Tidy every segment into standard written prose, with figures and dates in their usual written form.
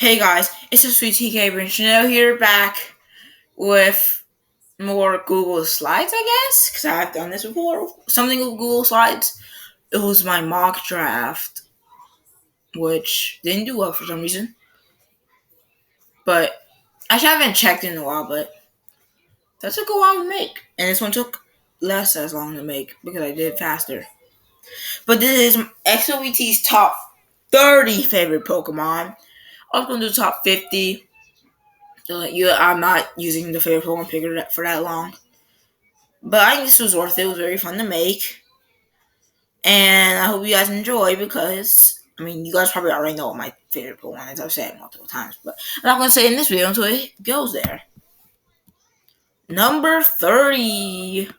Hey guys, it's the Sweet TK Brain Chanel here, back with more Google Slides, I guess, because I've done this before. Something with Google Slides. It was my mock draft, which didn't do well for some reason. But I haven't checked in a while, but that took a while to make. And this one took less as long to make because I did it faster. But this is ExpoBT's top 30 favorite Pokemon. I was going to do top 50. I'm not using the favorite Pokemon picker for that long. But I think this was worth it. It was very fun to make. And I hope you guys enjoy because, you guys probably already know what my favorite Pokemon is. I've said it multiple times. But I'm not going to say it in this video until it goes there. Number 30.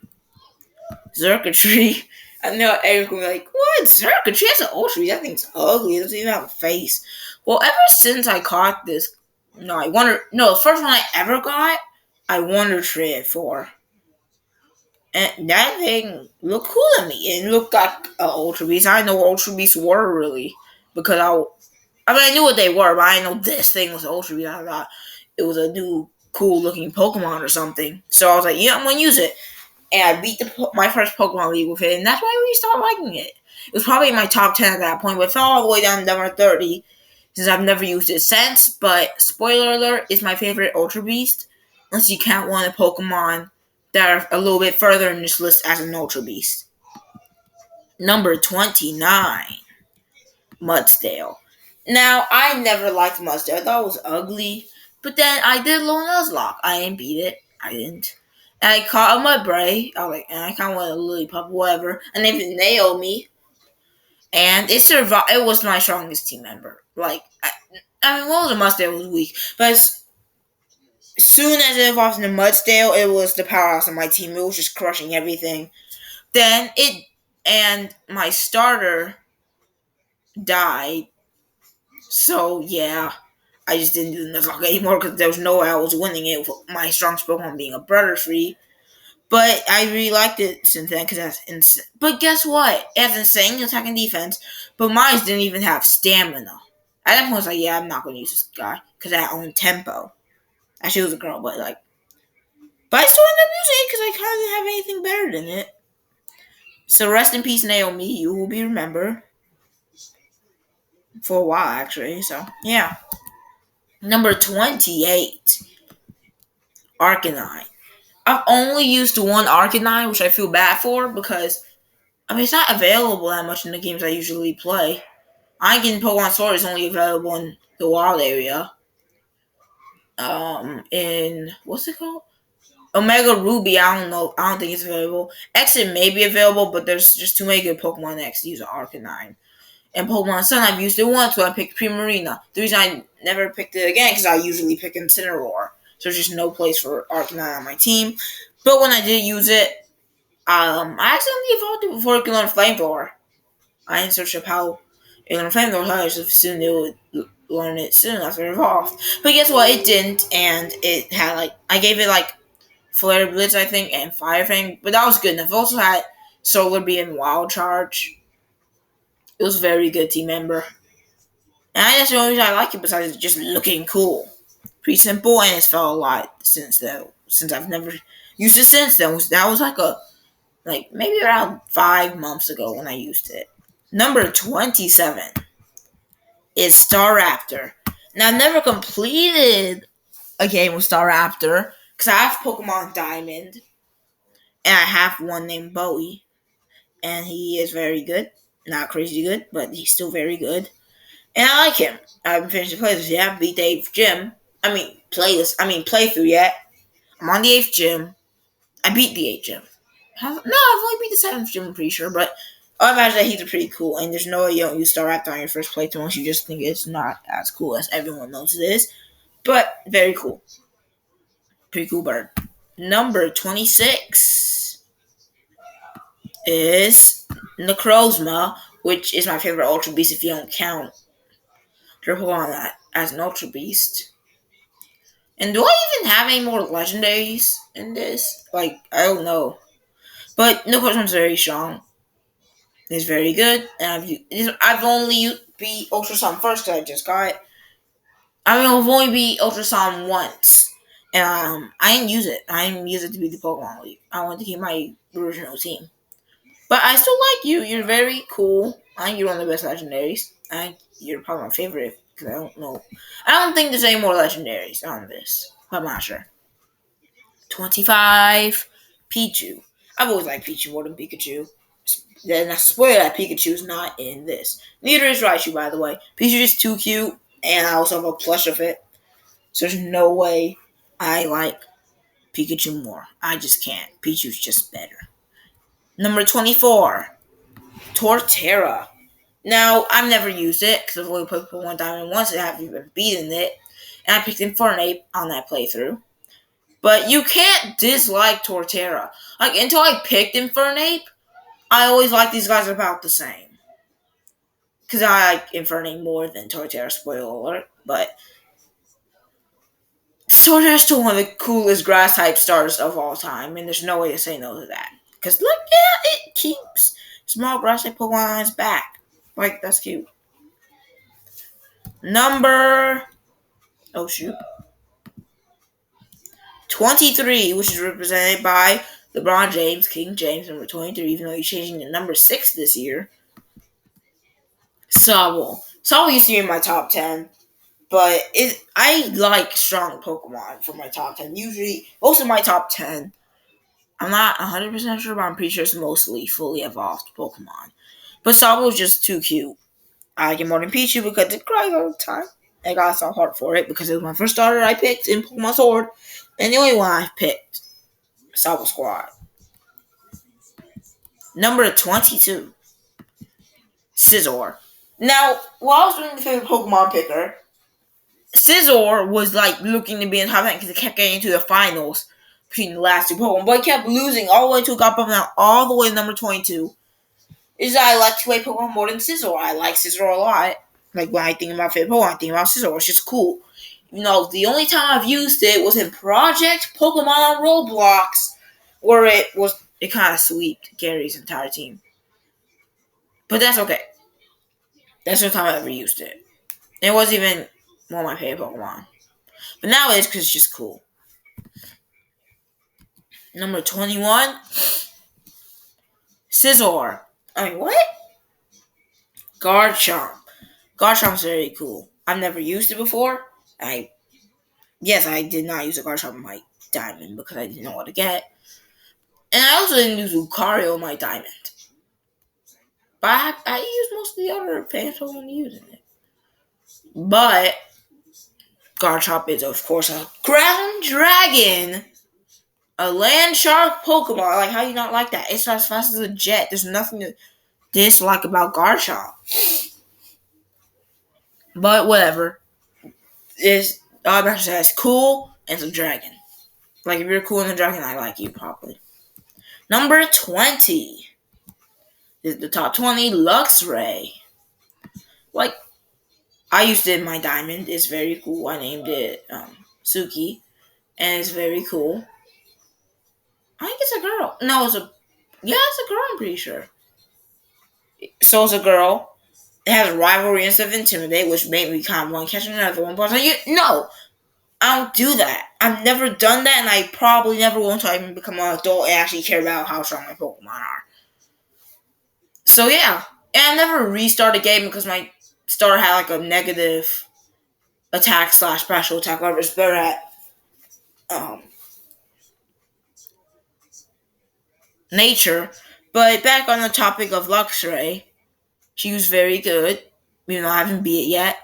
Xurkitree. I know Eric's going to be like, what? Xurkitree has an Ultra? That thing's ugly. It doesn't even have a face. Well, ever since I caught this, the first one I ever got, I Wonder Tread for. And that thing looked cool to me. It looked like an Ultra Beast. I didn't know what Ultra Beasts were, really. Because I knew what they were, but I didn't know this thing was Ultra Beast. I thought it was a new, cool-looking Pokemon or something. So I was like, yeah, I'm going to use it. And I beat my first Pokemon League with it, and that's why we started liking it. It was probably in my top 10 at that point, but it fell all the way down to number 30, since I've never used it since. But, spoiler alert, it's my favorite Ultra Beast, unless you count one of Pokemon that are a little bit further in this list as an Ultra Beast. Number 29, Mudsdale. Now, I never liked Mudsdale. I thought it was ugly. But then I did Lone Nuzlocke. I didn't beat it. I didn't. And I caught a Mudbray. And I kind of wanted a Lillipup, whatever. And they nailed me. And it survived. It was my strongest team member. One of the Mudsdale was weak. But as soon as it evolved into Mudsdale, it was the powerhouse of my team. It was just crushing everything. And my starter died. So, yeah, I just didn't do the Nuzlocke anymore because there was no way I was winning it with my strongest Pokemon being a Butterfree. But I really liked it since then because that's insane. But guess what? It has insane attack and defense, but mine didn't even have stamina. At that point, I was like, yeah, I'm not going to use this guy because I own tempo. Actually, it was a girl, but I still ended up using it because I kind of didn't have anything better than it. So rest in peace, Naomi. You will be remembered for a while, actually. So, yeah. Number 28, Arcanine. I've only used one Arcanine, which I feel bad for because, it's not available that much in the games I usually play. I think Pokemon Sword is only available in the wild area. In, what's it called? Omega Ruby, I don't know. I don't think it's available. Exit may be available, but there's just too many good Pokemon X to use an Arcanine. And Pokemon Sun, I've used it once when I picked Primarina. The reason I never picked it again because I usually pick Incineroar. So there's just no place for Arcanine on my team. But when I did use it, I accidentally evolved it before it could learn Flamethrower. I didn't search up how it learned Flamethrower, so I just assumed it would learn it soon after it evolved. But guess what? It didn't, and it had, I gave it, Flare Blitz, I think, and Fire Fang, but that was good enough. It also had Solar Beam and Wild Charge. It was a very good team member. And that's the only reason I like it besides just looking cool. Pretty simple, and it's felt a lot since I've never used it since then. That was maybe around 5 months ago when I used it. Number 27 is Staraptor. Now, I've never completed a game with Staraptor because I have Pokemon Diamond, and I have one named Bowie, and he is very good. Not crazy good, but he's still very good. And I like him. I haven't finished the playthrough yet. I haven't beat the 8th gym. Playthrough yet. I'm on the 8th gym. I beat the 8th gym. I've only beat the 7th gym, I'm pretty sure, but I imagine that he's pretty cool, and there's no way you don't use Staraptor on your first playthrough unless you just think it's not as cool as everyone knows it is. But, very cool. Pretty cool bird. Number 26 is Necrozma, which is my favorite Ultra Beast if you don't count Triple on that as an Ultra Beast. And do I even have any more legendaries in this? I don't know. But Necrozma's very strong. It's very good. And I've only beat Ultra Sun first because I just got it. I mean, I've only beat Ultrasound once. And I didn't use it. I didn't use it to beat the Pokemon League. I wanted to keep my original team. But I still like you. You're very cool. I think you're one of the best legendaries. I think you're probably my favorite. Because I don't know. I don't think there's any more legendaries on this. But I'm not sure. 25. Pichu. I've always liked Pichu more than Pikachu. Then I swear that Pikachu's not in this. Neither is Raichu, by the way. Pichu's just too cute. And I also have a plush of it. So there's no way I like Pikachu more. I just can't. Pichu's just better. Number 24. Torterra. Now, I've never used it because I've only played Pokemon Diamond once and I haven't even beaten it. And I picked Infernape on that playthrough. But you can't dislike Torterra. Like, until I picked Infernape, I always liked these guys about the same. Because I like Infernape more than Torterra, spoiler alert. But Torterra is still one of the coolest grass type starters of all time. And there's no way to say no to that. Because look, yeah, it keeps small grass type Pokemons back. Like, that's cute. Number... Oh, shoot. 23, which is represented by LeBron James, King James, number 23, even though he's changing to number 6 this year. Sobble. Sobble used to be in my top 10, but I like strong Pokemon for my top 10. Usually, most of my top 10, I'm not 100% sure, but I'm pretty sure it's mostly fully evolved Pokemon. But Sobble is just too cute. I like it more than Pichu because it cries all the time. I got so hard for it because it was my first starter I picked in Pokemon Sword, and the only one I picked. Sobble Squad. Number 22. Scizor. Now, while I was doing the favorite Pokemon picker, Scizor was like looking to be in top 10 because it kept getting into the finals between the last two Pokemon, but it kept losing all the way to it got bumped out all the way to number 22. Is that I like two-way Pokemon more than Scizor. I like Scizor a lot. Like when I think about favorite Pokemon, I think about Scizor. It's just cool. You know, the only time I've used it was in Project Pokemon Roblox, where it kind of sweeped Gary's entire team. But that's okay. That's the time I ever used it. It wasn't even one of my favorite Pokemon. But now it is because it's just cool. Number 21. Scizor. I mean, what? Garchomp. Garchomp's very cool. I've never used it before. I did not use a Garchomp in my Diamond because I didn't know what to get. And I also didn't use Lucario in my Diamond. But I used most of the other fans Pokemon using it. But Garchomp is, of course, a ground dragon. A land shark Pokemon. Like, how do you not like that? It's as fast as a jet. There's nothing to dislike about Garchomp. But whatever. All that matters is it's cool and it's a dragon. Like, if you're cool in the dragon, I like you, probably. Number 20 is the top 20 Luxray. Like, I used it in my Diamond. It's very cool. I named it Suki. And it's very cool. I think it's a girl. No, it's a girl, I'm pretty sure. So it's a girl. It has rivalry instead of intimidate, which made me kind of want to catch another one. But I was like, no, I don't do that. I've never done that, and I probably never will until I even become an adult and actually care about how strong my Pokemon are. So yeah, and I never restarted a game because my starter had like a negative attack / special attack, whatever it's better at. Nature. But back on the topic of Luxray, she was very good, even though I haven't beat it yet.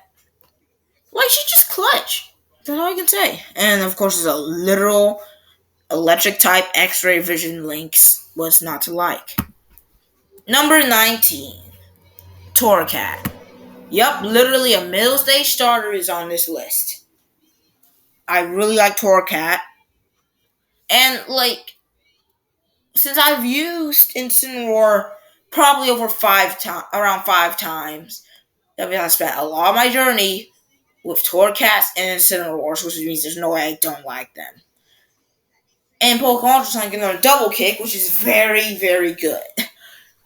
Like, she's just clutch. That's all I can say. And, of course, there's a literal electric type X-ray vision links. What's not to like? Number 19. Torracat. Yup, literally a middle stage starter is on this list. I really like Torracat. And, like, since I've used Incineroar probably around 5 times, that means I spent a lot of my journey with Torracats and Incineroars, which means there's no way I don't like them. And Pokemon Ultrason get another double kick, which is very, very good.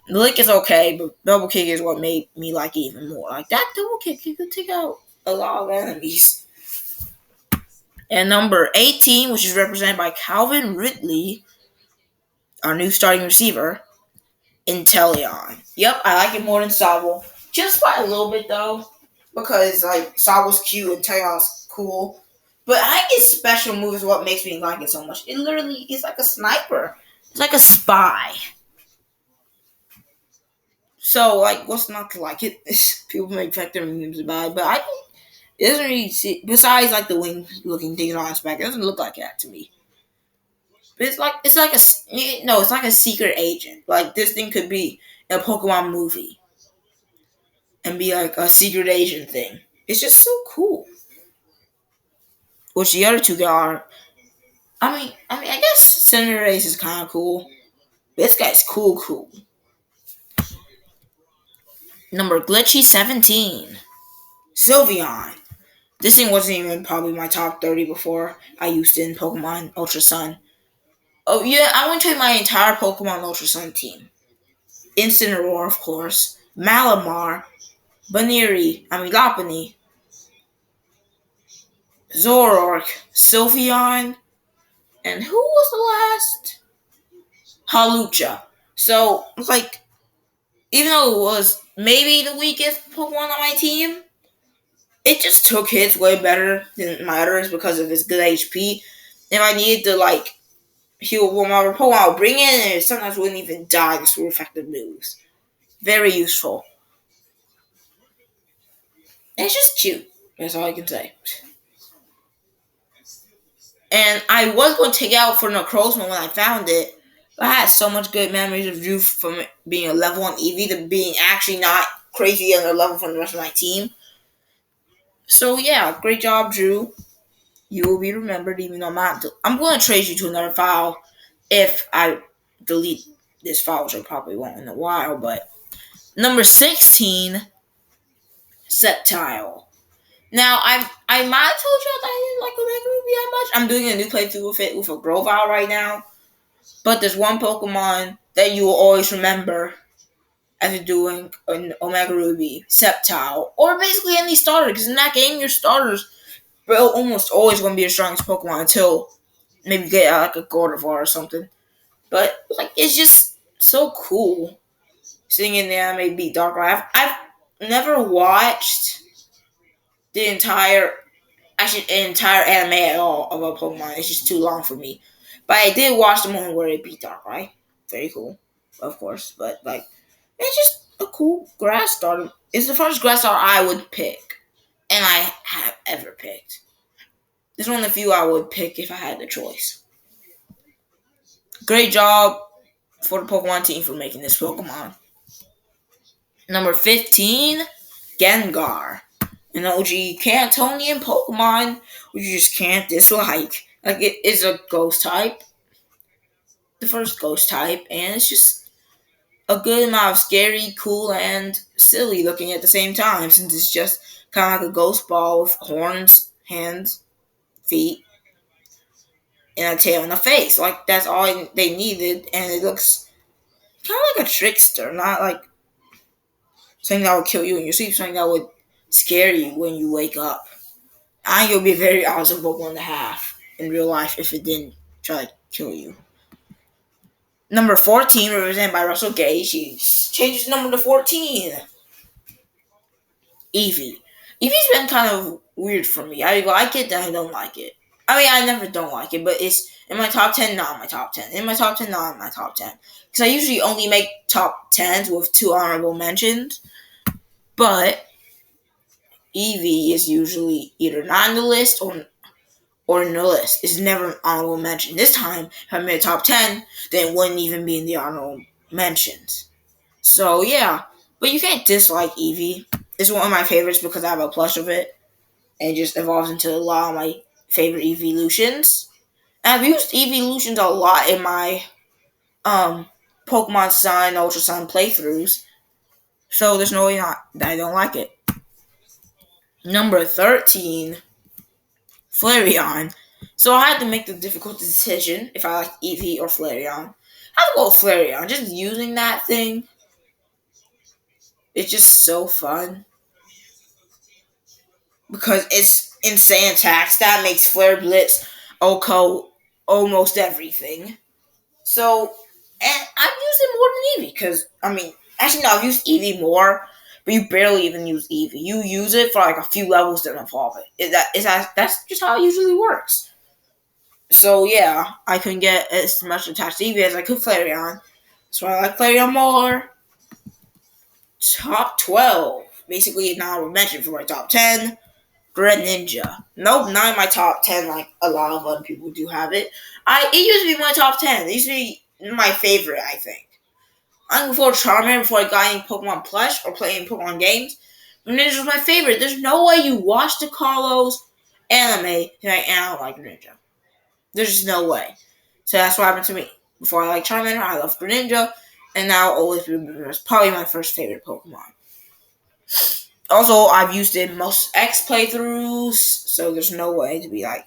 The lick is okay, but double kick is what made me like it even more. Like, that double kick, you could take out a lot of enemies. And number 18, which is represented by Calvin Ridley, our new starting receiver, Intellion. Yep, I like it more than Sobble. Just by a little bit though. Because like Sobble's cute and Intellion's cool. But I think his special move is what makes me like it so much. It literally is like a sniper. It's like a spy. So like what's not to like it? People make vector memes about it, but I think it doesn't really see besides like the wing looking things on his back, it doesn't look like that to me. But it's like a secret agent. Like this thing could be a Pokemon movie and be like a secret agent thing. It's just so cool. Which the other two guys are. I guess Cinderace is kind of cool. This guy's cool. Number Glitchy 17, Sylveon. This thing wasn't even probably my top 30 before I used it in Pokemon Ultra Sun. Oh yeah, I went to my entire Pokemon Ultra Sun team. Incineroar, of course, Malamar, Lopunny, Zoroark, Sylveon, and who was the last? Halucha. So, like, even though it was maybe the weakest Pokemon on my team, it just took hits way better than my others because of its good HP. If I needed to, like, heal one of my Pokemon, I would bring in and it sometimes wouldn't even die to super effective moves. Very useful. And it's just cute. That's all I can say. And I was going to take it out for Necrozma when I found it, but I had so much good memories of Drew from it being a level 1 EV to being actually not crazy under level from the rest of my team. So yeah, great job, Drew. You will be remembered even though I'm going to trade you to another file if I delete this file, which I probably won't in a while, but number 16, Sceptile. Now, I might have told you that I didn't like Omega Ruby that much. I'm doing a new playthrough with it with a Grovyle right now. But there's one Pokemon that you will always remember as doing an Omega Ruby, Sceptile, or basically any starter. Because in that game, your starters are almost always going to be your strongest Pokemon until maybe you get like a Gardevoir or something. But like it's just so cool seeing in the anime beat Darkrai. I've never watched the entire anime at all of a Pokemon. It's just too long for me. But I did watch the one where it beat Darkrai. Very cool, of course. But like, it's just a cool grass starter. It's the first grass starter I would pick, and I have ever picked. It's one of the few I would pick if I had the choice. Great job for the Pokemon team for making this Pokemon. Number 15, Gengar. An OG Cantonian Pokemon, which you just can't dislike. Like, it is a ghost type. The first ghost type, and it's just a good amount of scary, cool, and silly looking at the same time, since it's just kind of like a ghost ball with horns, hands, feet, and a tail and a face. Like, that's all they needed, and it looks kind of like a trickster, not like something that would kill you in your sleep, something that would scare you when you wake up. I think it would be a very awesome Pokemon to have in real life if it didn't try to kill you. Number 14, represented by Russell Gage. He changes number to 14. Eevee. Eevee's been kind of weird for me. I like it, then I don't like it. I mean, I never don't like it, but it's in my top 10, not in my top 10. In my top 10, not in my top 10. Because I usually only make top 10s with 2 honorable mentions. But Eevee is usually either not in the list or in the list. It's never an honorable mention. This time, if I made a top 10, then it wouldn't even be in the honorable mentions. So, yeah. But you can't dislike Eevee. It's one of my favorites because I have a plush of it. And it just evolves into a lot of my favorite evolutions. And I've used evolutions a lot in my Pokemon Sun, Ultra Sun playthroughs. So there's no way not that I don't like it. Number 13, Flareon. So I had to make the difficult decision if I like Eevee or Flareon. I have to go with Flareon. Just using that thing, it's just so fun. Because insane attacks. That makes Flare Blitz, Oko, almost everything. So, and I've used it more than Eevee because actually no, I've used Eevee more, but you barely even use Eevee. You use it for like a few levels, then evolve it. That's just how it usually works. So yeah, I couldn't get as much attached to Eevee as I could Flareon. So I like Flareon more. Top 12. Basically, now we're mentioned for my top 10. Greninja. Nope, not in my top 10 like a lot of other people do have it. It used to be my top 10. It used to be my favorite, I think. I before Charmander, before I got any Pokemon plush or playing Pokemon games. Greninja was my favorite. There's no way you watch the Carlos anime and I don't like Greninja. There's just no way. So that's what happened to me. Before I liked Charmander, I loved Greninja, and now always it's probably my first favorite Pokemon. Also, I've used it in most X playthroughs, so there's no way to be like,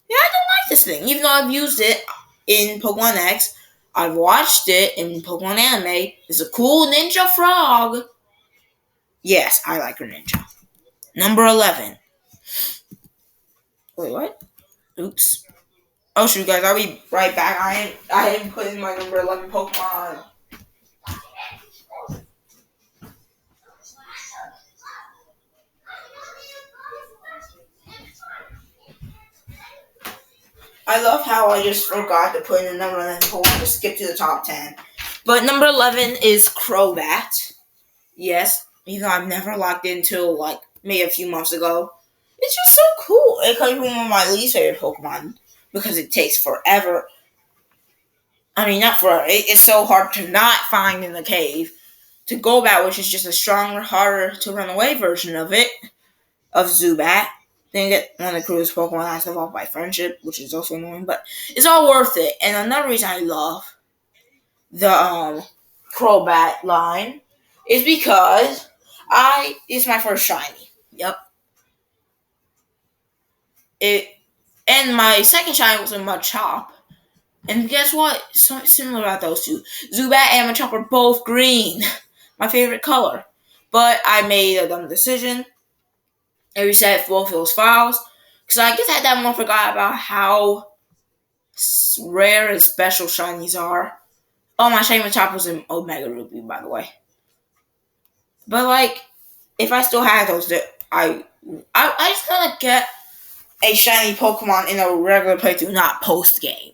yeah, I don't like this thing. Even though I've used it in Pokemon X, I've watched it in Pokemon Anime. It's a cool ninja frog. Yes, I like Greninja. Number 11. Wait, what? Oops. Oh shoot, guys, I'll be right back. I am putting my number 11 Pokemon. I love how I just forgot to put in the number 11 Pokemon to skip to the top 10. But number 11 is Crobat. Yes, even though I've never locked in until like maybe a few months ago. It's just so cool. It comes from one of my least favorite Pokemon because it takes forever. Not forever. It's so hard to not find in the cave. To Golbat, which is just a stronger, harder to run away version of Zubat. Then get one of the coolest Pokemon that's evolved by friendship, which is also annoying, but it's all worth it. And another reason I love the Crobat line is because it's my first shiny. Yep. And my second shiny was a Machop. And guess what? So similar about those two. Zubat and Machop are both green. My favorite color. But I made a dumb decision. I reset both of those files. Because I guess at that moment I forgot about how rare and special shinies are. Oh, my shiny Machop was in Omega Ruby, by the way. But like, if I still had those, I just want to get a shiny Pokemon in a regular playthrough, not post game,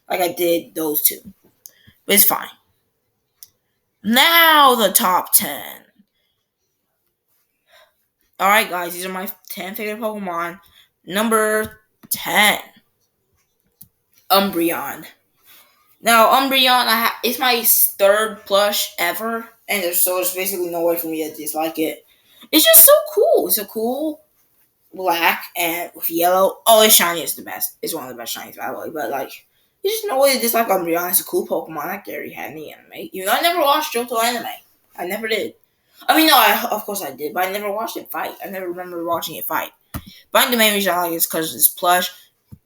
like I did those two. But it's fine. Now the top 10. All right, guys, these are my 10 favorite Pokemon. Number 10, Umbreon. Now, Umbreon, it's my third plush ever, and there's basically no way for me to dislike it. It's just so cool. It's a cool black and with yellow. Oh, its shiny is the best. It's one of the best shinies, by the way. But like, there's just no way to dislike Umbreon. It's a cool Pokemon that Gary had in the anime. Even though I never watched Johto anime. I never did. Of course I did, but I never watched it fight. I never remember watching it fight. But I think the main reason I like it is because it's plush.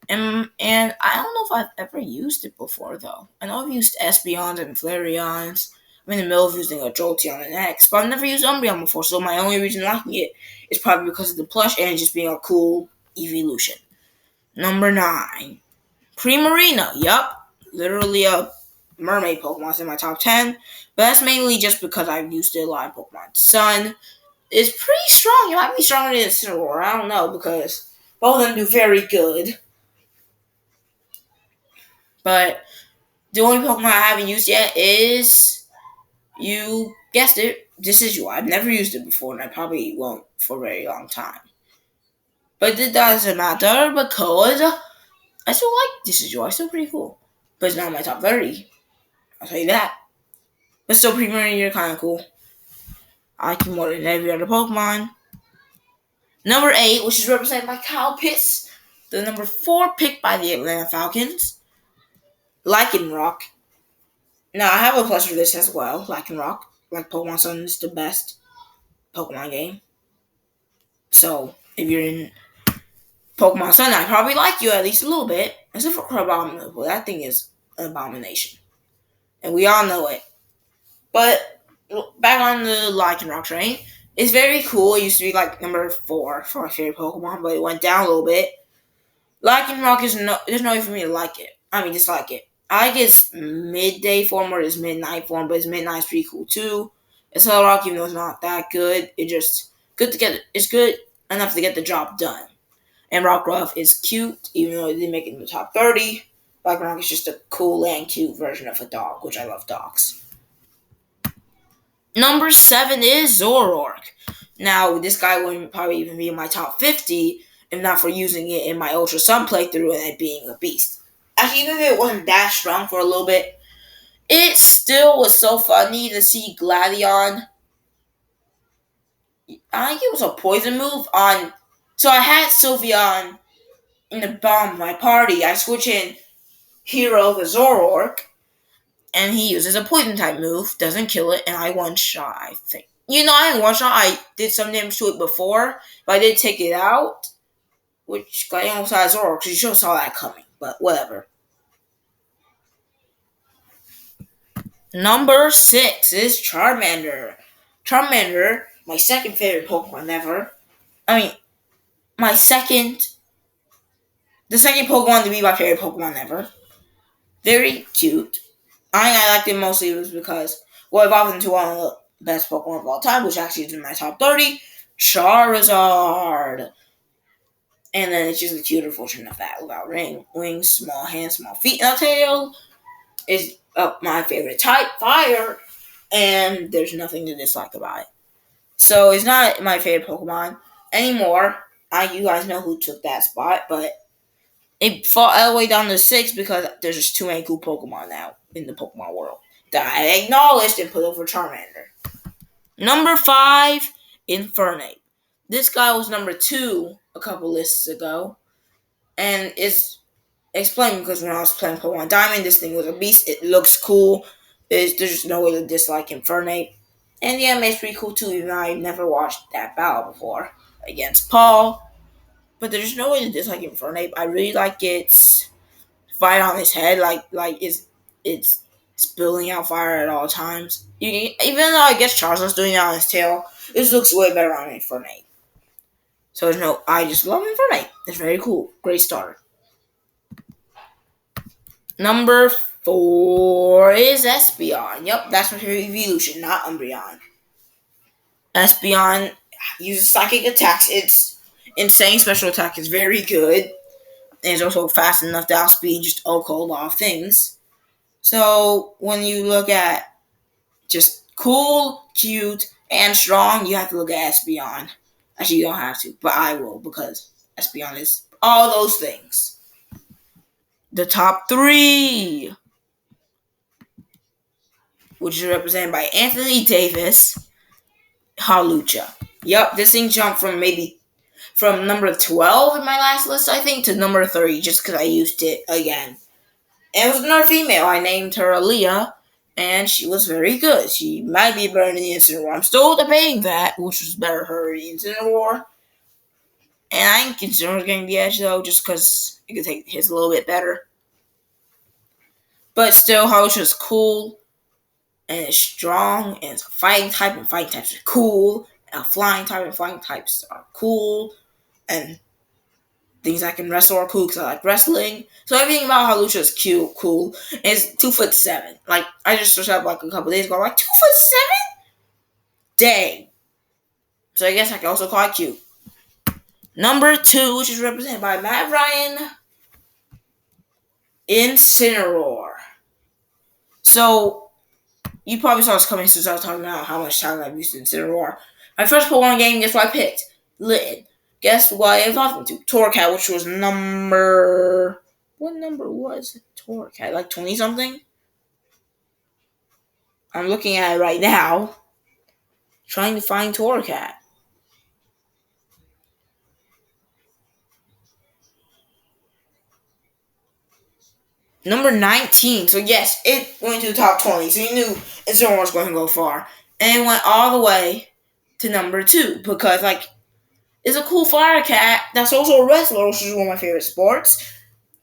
And I don't know if I've ever used it before, though. I know I've used Espeons and Flareons. I'm in the middle of using a Jolteon and X, but I've never used Umbreon before, so my only reason liking it is probably because of the plush and just being a cool evolution. Number 9, Primarina. Yup, literally a mermaid Pokemon. It's in my top 10, but that's mainly just because I've used it a lot in Pokemon Sun. It's pretty strong. It might be stronger than Incineroar. I don't know, because both of them do very good. But the only Pokemon I haven't used yet is, you guessed it, Decidueye. I've never used it before, and I probably won't for a very long time. But it doesn't matter because I still like Decidueye. It's still pretty cool. But it's not my top 30. I'll tell you that. But still, Primarina, kind of cool. I like it more than every other Pokemon. Number 8, which is represented by Kyle Pitts. The number 4 pick by the Atlanta Falcons. Lycanroc. Now, I have a plus for this as well. Lycanroc. Like Pokemon Sun is the best Pokemon game. So, if you're in Pokemon Sun, I probably like you at least a little bit. Except for Crabominable. Well, that thing is an abomination. And we all know it. But, back on the Lycanroc train. It's very cool. It used to be like number 4 for my favorite Pokemon, but it went down a little bit. Lightning Rock is no. There's no way for me to like it. I mean, dislike it. I like its midday form or its midnight form, but its midnight is pretty cool too. It's Little Rock, even though it's not that good. It just good to get. It's good enough to get the job done. And Rockruff is cute, even though it didn't make it in the top 30. Lightning Rock is just a cool and cute version of a dog, which I love dogs. Number 7 is Zoroark. Now, this guy wouldn't probably even be in my top 50 if not for using it in my Ultra Sun playthrough and it being a beast. Actually, even if it wasn't that strong for a little bit, it still was so funny to see Gladion. I think it was a poison move on. So I had Sylveon in the bottom of my party. I switch in Hero the Zoroark, and he uses a poison type move, doesn't kill it, and I one shot, I think. I didn't one shot, I did some damage to it before, but I did take it out, which I almost had Zoroark, because you should have saw that coming, but whatever. Number 6 is Charmander. Charmander, my second favorite Pokemon ever. I mean, the second Pokemon to be my favorite Pokemon ever. Very cute. I liked it mostly was because, well, evolved into one of the best Pokemon of all time, which actually is in my top 30, Charizard. And then it's just a cuter version of that without wings, small hands, small feet, and a tail. It's my favorite type, fire, and there's nothing to dislike about it. So it's not my favorite Pokemon anymore. You guys know who took that spot, but it fell all the way down to 6 because there's just too many cool Pokemon now in the Pokemon world that I acknowledged and put over Charmander. Number 5, Infernape. This guy was number 2 a couple lists ago, and is explained because when I was playing Pokemon Diamond, this thing was a beast. It looks cool. There's just no way to dislike Infernape. And the anime's pretty cool too, even though I've never watched that battle before against Paul. But there's no way to dislike Infernape. I really like its fire on his head, like it's spilling out fire at all times. Even though I guess Charizard's doing it on his tail, this looks way better on Infernape. So I just love Infernape. It's very cool. Great starter. Number 4 is Espeon. Yep, that's my favorite evolution, not Umbreon. Espeon uses psychic attacks. Its insane special attack is very good. And it's also fast enough to outspeed just cold off things. So when you look at just cool, cute, and strong, you have to look at Espeon. Actually, you don't have to, but I will because Espeon is all those things. The top 3, which is represented by Anthony Davis, Hawlucha. Yep, this thing jumped from number 12 in my last list, I think, to number 3 just because I used it again. And it was another female. I named her Aaliyah, and she was very good. She might be better than the Incineroar. I'm still debating that, which was better, her or the Incineroar. And I think Incineroar's getting the edge, though, just because it could take his a little bit better. But still, Hawlucha's cool, and it's strong, and it's a fighting type, and fighting types are cool, and a flying type, and flying types are cool, and things I can wrestle are cool because I like wrestling. So everything about Hawlucha is cute, cool, and it's 2'7". Like, I just searched up like a couple days ago, I'm like, 2'7"? Dang. So I guess I can also call it cute. Number 2, which is represented by Matt Ryan, Incineroar. So, you probably saw this coming since I was talking about how much time I've used Incineroar. My first Pokemon game, guess what I picked? Litten. Guess what I evolved into? Torracat, which was number... What number was Torracat? Like 20-something? I'm looking at it right now. Trying to find Torracat. Number 19. So yes, it went to the top 20. So you knew Incineroar was going to go far. And it went all the way to number 2. Because, like, it's a cool fire cat that's also a wrestler, which is one of my favorite sports.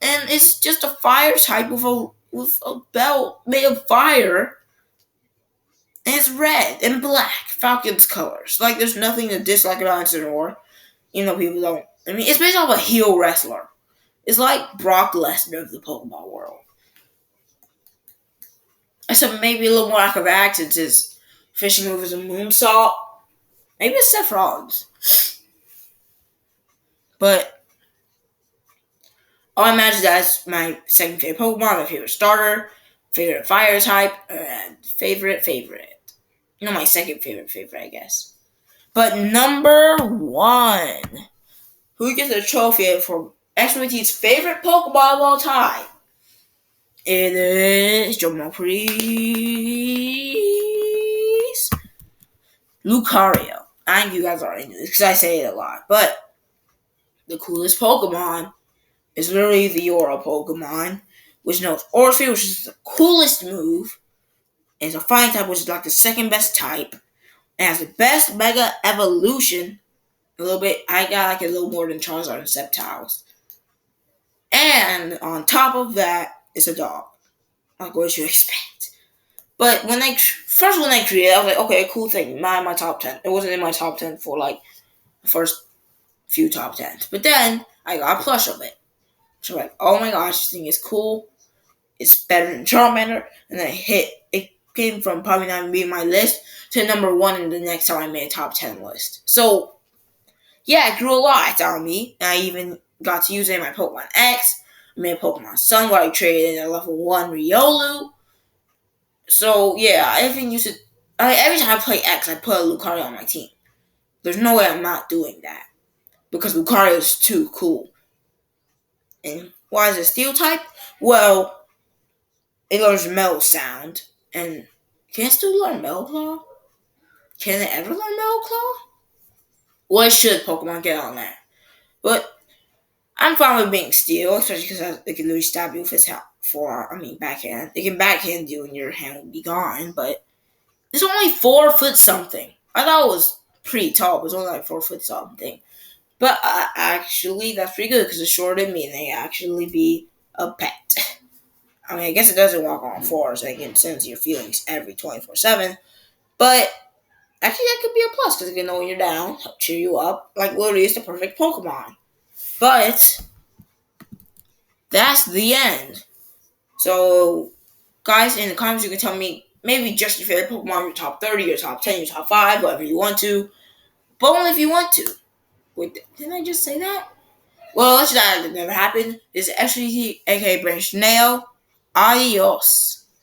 And it's just a fire type with a belt made of fire. And it's red and black, Falcons colors. Like, there's nothing to dislike about Incineroar. You know, people don't. I mean, it's based off a heel wrestler. It's like Brock Lesnar of the Pokemon world. Except maybe a little more acrobatics. His fishing move is a moonsault. Maybe it's Seth Rollins. But I imagine that's my second favorite Pokemon, my favorite starter, favorite fire type, and favorite. You know, my second favorite, I guess. But number one, who gets a trophy for ExpoBT's favorite Pokemon of all time? It is, drum please, Lucario. I think you guys already knew this because I say it a lot. But the coolest Pokemon is literally the Aura Pokemon, which knows Orphe, which is the coolest move, and it's a fighting type, which is like the second best type, and has the best Mega Evolution. A little bit, I got like a little more than Charizard and Sceptiles. And on top of that, it's a dog. Like, what you expect? But when I created it, I was like, okay, cool thing. My top 10. It wasn't in my top 10 for like the first few top 10s. But then I got a plush of it. So I'm like, oh my gosh, this thing is cool. It's better than Charmander. And then it came from probably not even being my list to number one in the next time I made a top 10 list. So, yeah, it grew a lot on me. And I even got to use it in my Pokemon X. I made a Pokemon Sun where I traded in a level 1 Riolu. So, yeah, I even use it. Every time I play X, I put a Lucario on my team. There's no way I'm not doing that. Because Lucario is too cool. And why is it Steel type? Well, it learns Metal Sound. And can it still learn Metal Claw? Can it ever learn Metal Claw? Well, it should Pokemon get on that. But I'm fine with being Steel, especially because it can literally stab you with its backhand. It can backhand you and your hand will be gone, but it's only 4 foot something. I thought it was pretty tall, but it's only like 4 foot something. But actually, that's pretty good because it's shorter than me and they actually be a pet. I mean, I guess it doesn't walk on 4, so it can sense your feelings every 24/7. But actually, that could be a plus because it can know when you're down, help cheer you up. Like, literally, it's the perfect Pokemon. But that's the end. So, guys, in the comments, you can tell me maybe just your favorite Pokemon, your top 30, your top 10, your top 5, whatever you want to. But only if you want to. Wait, didn't I just say that? Well, let's that never happened. This is SGT, aka British Nail. Adios.